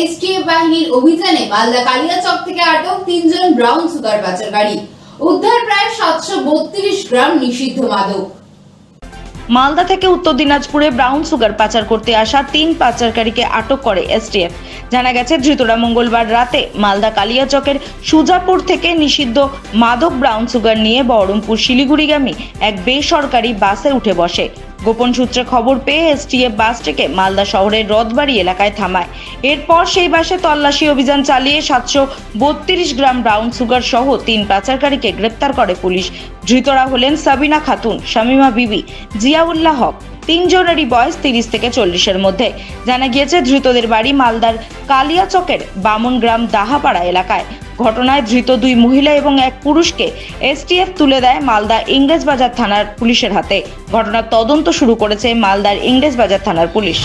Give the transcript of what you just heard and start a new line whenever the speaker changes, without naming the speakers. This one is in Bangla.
এসটিএফ বাহিনীর অভিযানে মালদা কালিয়াচক থেকে আটক 3 জন ব্রাউন সুগার পাচারকারী। উদ্ধার প্রায় 732 গ্রাম নিষিদ্ধ মাদক।
মালদা থেকে উত্তর দিনাজপুরে ব্রাউন সুগার পাচার করতে আসা 3 পাচারকারীকে আটক করে এসটিএফ। জানা গেছে, ধৃতরা মঙ্গলবার রাতে মালদা কালিয়াচকের সুজাপুর থেকে নিষিদ্ধ মাদক ব্রাউন সুগার নিয়ে বহরমপুর শিলিগুড়িগামী এক বেসরকারি বাসে উঠে বসে। গোপন সূত্রে খবর পেয়ে এসটিএফ বাসটিকে মালদা শহরের রথবাড়ি এলাকায় থামায়। এরপর সেই বাসে তল্লাশি অভিযান চালিয়ে 732 গ্রাম ব্রাউন সুগার সহ 3 পাচারকারীকে গ্রেপ্তার করে পুলিশ। ধৃতরা হলেন সাবিনা খাতুন, শামিমা বিবি, জিয়াউল্লাহ হক। 3 জনেরই বয়স 30 থেকে 40-এর মধ্যে। জানা গিয়েছে, ধৃতদের বাড়ি মালদার কালিয়াচকের বামনগ্রাম দাহাপাড়া এলাকায়। ঘটনায় ধৃত 2 মহিলা এবং 1 পুরুষকে এসটিএফ তুলে দেয় মালদা ইংরেজবাজার থানার পুলিশের হাতে। ঘটনার তদন্ত শুরু করেছে মালদার ইংরেজবাজার থানার পুলিশ।